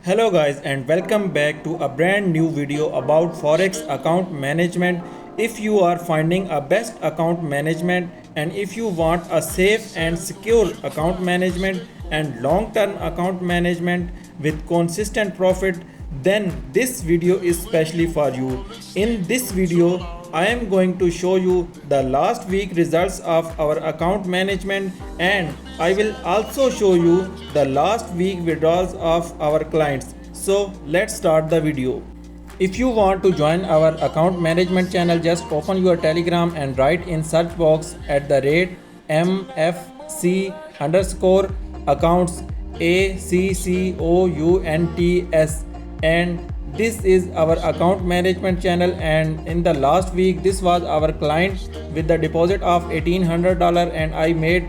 Hello guys and welcome back to a brand new video about Forex account management. If you are finding a best account management and if you want a safe and secure account management and long-term account management with consistent profit, then this video is specially for you. In this video, I am going to show you the last week results of our account management, and I will also show you the last week withdrawals of our clients. So let's start the video. If you want to join our account management channel, just open your Telegram and write in search box @MFC underscore accounts ACCOUNTS, and this is our account management channel. And in the last week, this was our client with the deposit of $1,800, and I made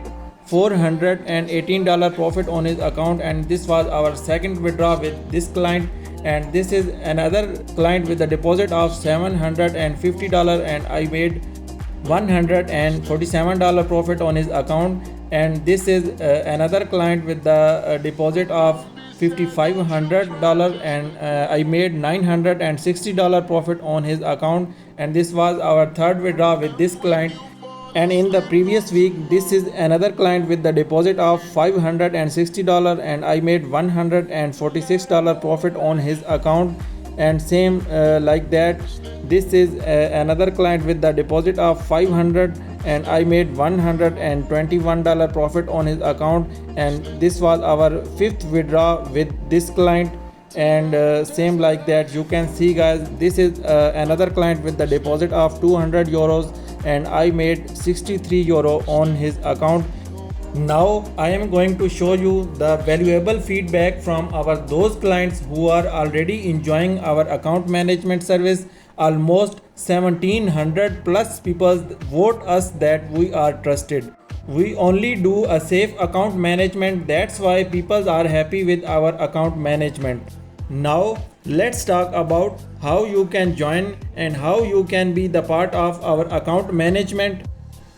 $418 profit on his account. And this was our second withdrawal with this client, and this is another client with the deposit of $750, and I made $147 profit on his account. And this is another client with the deposit of $5,500, and I made $960 profit on his account. And this was our third withdrawal with this client. And in the previous week, this is another client with the deposit of $560, and I made $146 profit on his account. And same like that, this is another client with the deposit of $500, and I made $121 profit on his account. And this was our fifth withdrawal with this client. And same like that, you can see guys, this is another client with the deposit of €200, and I made €63 on his account. Now I am going to show you the valuable feedback from our those clients who are already enjoying our account management service. Almost 1700 plus people vote us that we are trusted. We only do a safe account management, that's why people are happy with our account management. Now let's talk about how you can join and how you can be the part of our account management.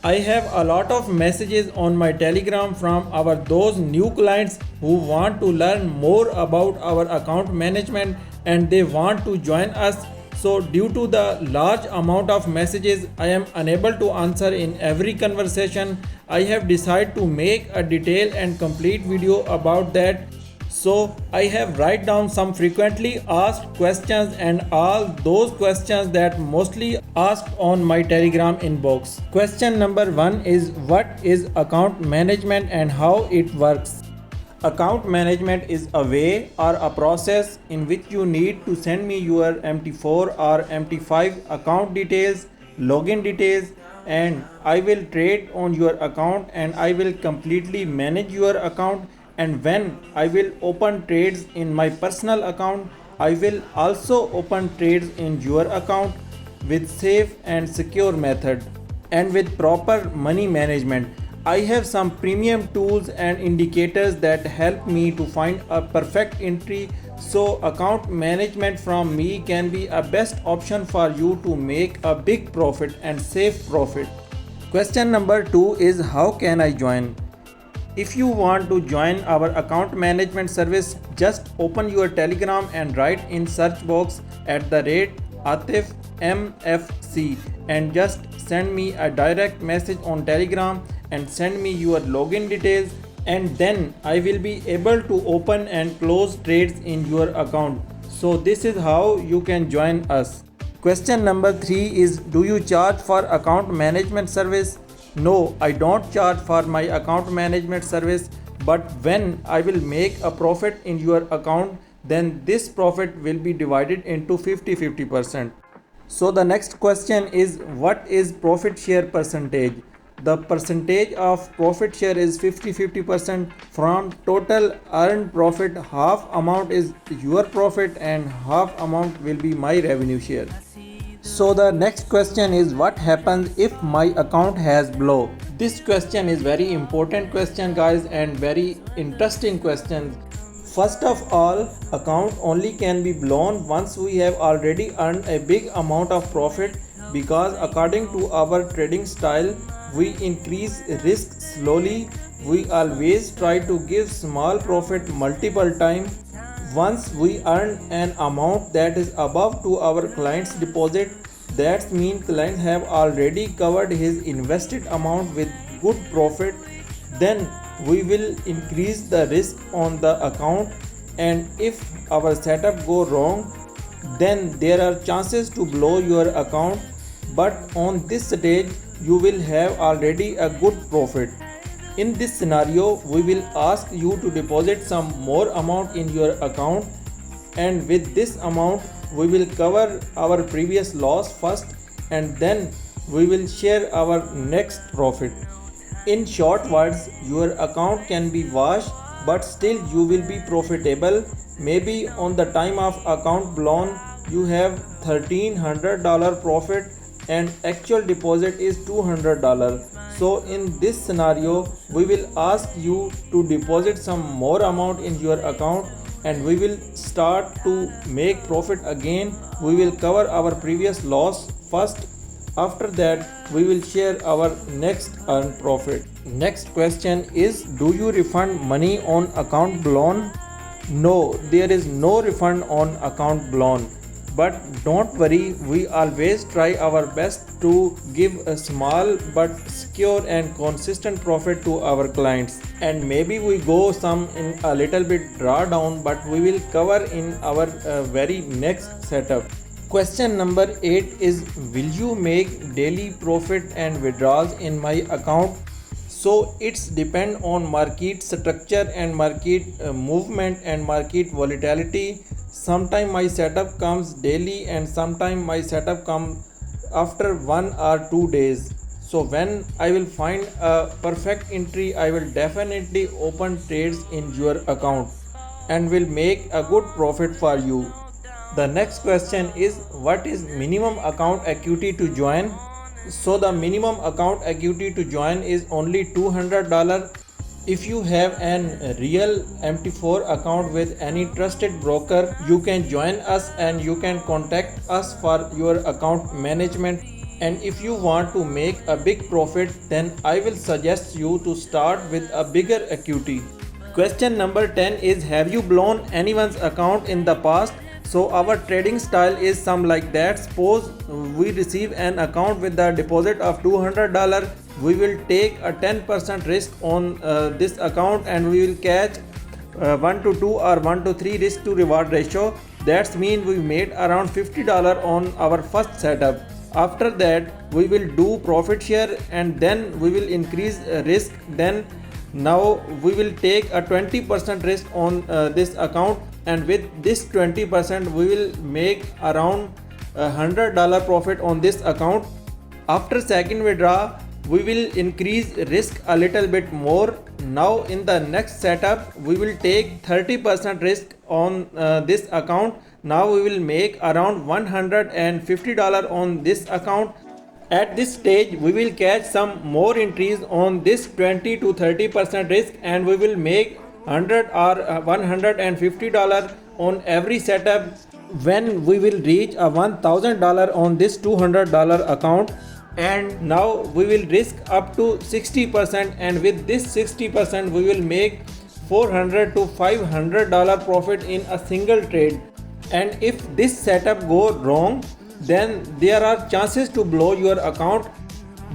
I have a lot of messages on my Telegram from our those new clients who want to learn more about our account management and they want to join us. So due to the large amount of messages, I am unable to answer in every conversation. I have decided to make a detailed and complete video about that. So I have write down some frequently asked questions and all those questions that mostly asked on my Telegram inbox. Question number 1 is, what is account management and how it works? Account management is a way or a process in which you need to send me your MT4 or MT5 account details, login details, and I will trade on your account and I will completely manage your account. And when I will open trades in my personal account, I will also open trades in your account with safe and secure method and with proper money management. I have some premium tools and indicators that help me to find a perfect entry. So account management from me can be a best option for you to make a big profit and safe profit. Question number 2 is, how can I join? If you want to join our account management service, just open your Telegram and write in search box @Atif MFC and just send me a direct message on Telegram and send me your login details, and then I will be able to open and close trades in your account. So this is how you can join us. Question number 3 is, do you charge for account management service? No, I don't charge for my account management service, but when I will make a profit in your account, then this profit will be divided into 50-50%. So the next question is, what is profit share percentage? The percentage of profit share is 50-50%. From total earned profit, half amount is your profit and half amount will be my revenue share. So the next question is, what happens if my account has blow? This question is very important question guys, and very interesting question. First of all, account only can be blown once we have already earned a big amount of profit, because according to our trading style, we increase risk slowly. We always try to give small profit multiple times. Once we earn an amount that is above to our client's deposit, that means client have already covered his invested amount with good profit, then we will increase the risk on the account, and if our setup go wrong, then there are chances to blow your account, but on this stage you will have already a good profit. In this scenario, we will ask you to deposit some more amount in your account, and with this amount we will cover our previous loss first, and then we will share our next profit. In short words, your account can be washed, but still you will be profitable. Maybe on the time of account blown you have $1,300 profit and actual deposit is $200. So in this scenario we will ask you to deposit some more amount in your account, and we will start to make profit again. We will cover our previous loss first. After that we will share our next earned profit. Next question is, do you refund money on account blown? No, there is no refund on account blown. But don't worry, we always try our best to give a small but secure and consistent profit to our clients. And maybe we go some in a little bit drawdown, but we will cover in our very next setup. Question number 8 is, will you make daily profit and withdrawals in my account? So it's depend on market structure and market movement and market volatility. Sometime my setup comes daily and sometime my setup comes after 1 or 2 days. So when I will find a perfect entry, I will definitely open trades in your account and will make a good profit for you. The next question is, what is minimum account equity to join? So the minimum account equity to join is only $200. If you have an real MT4 account with any trusted broker, you can join us and you can contact us for your account management. And if you want to make a big profit, then I will suggest you to start with a bigger equity. Question number 10 is, have you blown anyone's account in the past? So our trading style is some like that. Suppose we receive an account with the deposit of $200. We will take a 10% risk on this account, and we will catch 1 to 2 or 1 to 3 risk to reward ratio. That means we made around $50 on our first setup. After that we will do profit share, and then we will increase risk. Then now we will take a 20% risk on this account, and with this 20% we will make around $100 profit on this account. After second withdraw we will increase risk a little bit more. Now in the next setup we will take 30% risk on this account. Now we will make around $150 on this account. At this stage we will catch some more entries on this 20 to 30% risk, and we will make $100 or $150 on every setup. When we will reach a $1,000 on this $200 account, and now we will risk up to 60%, and with this 60% we will make $400 to $500 profit in a single trade. And if this setup go wrong, then there are chances to blow your account.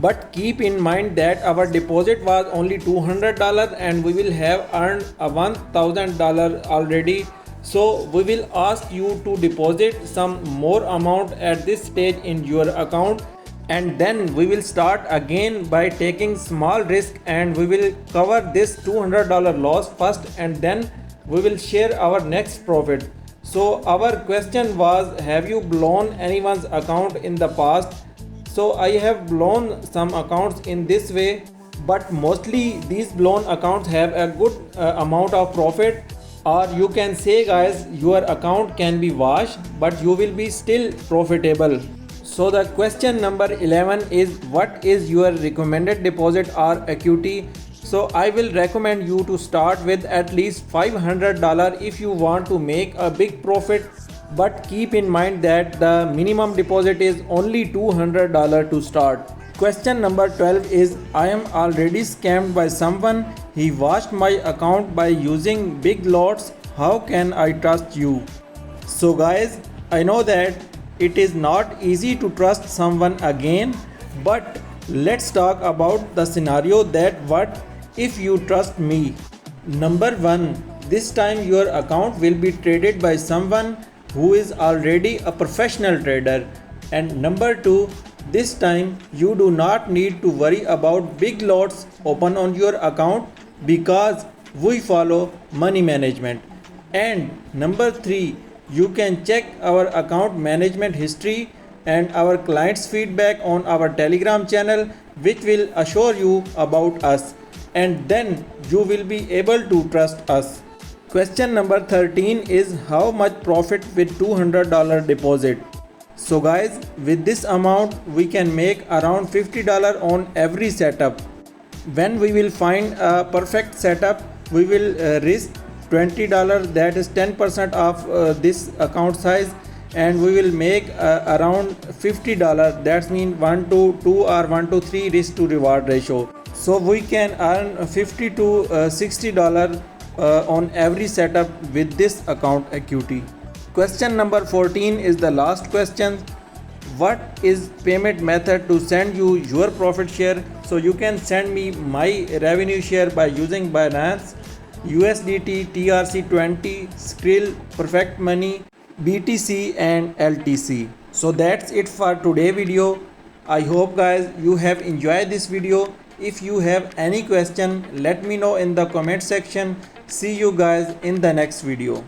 But keep in mind that our deposit was only $200 and we will have earned a $1,000 already. So we will ask you to deposit some more amount at this stage in your account, and then we will start again by taking small risk, and we will cover this $200 loss first, and then we will share our next profit. So our question was, have you blown anyone's account in the past? So I have blown some accounts in this way, but mostly these blown accounts have a good amount of profit. Or you can say guys, your account can be washed but you will be still profitable. So the question number 11 is, what is your recommended deposit or equity? So I will recommend you to start with at least $500 if you want to make a big profit. But keep in mind that the minimum deposit is only $200 to start. Question number 12 is, I am already scammed by someone. He washed my account by using big lots. how can I trust you? So guys, I know that it is not easy to trust someone again, but let's talk about the scenario that what if you trust me. Number 1, this time your account will be traded by someone who is already a professional trader. And number 2, this time you do not need to worry about big lots open on your account because we follow money management. And number 3, you can check our account management history and our clients feedback on our Telegram channel, which will assure you about us, and then you will be able to trust us. Question number 13 is how much profit with $200 deposit. So guys, with this amount we can make around $50 on every setup. When we will find a perfect setup, we will risk $20, that is 10% of this account size, and we will make around $50, that means 1 to 2 or 1 to 3 risk to reward ratio. So we can earn $50 to $60 on every setup with this account equity. Question number 14 is the last question. What is payment method to send you your profit share? So you can send me my revenue share by using Binance, USDT, TRC20, Skrill, Perfect Money, BTC and LTC. So that's it for today video. I hope guys you have enjoyed this video. If you have any question, let me know in the comment section. See you guys in the next video.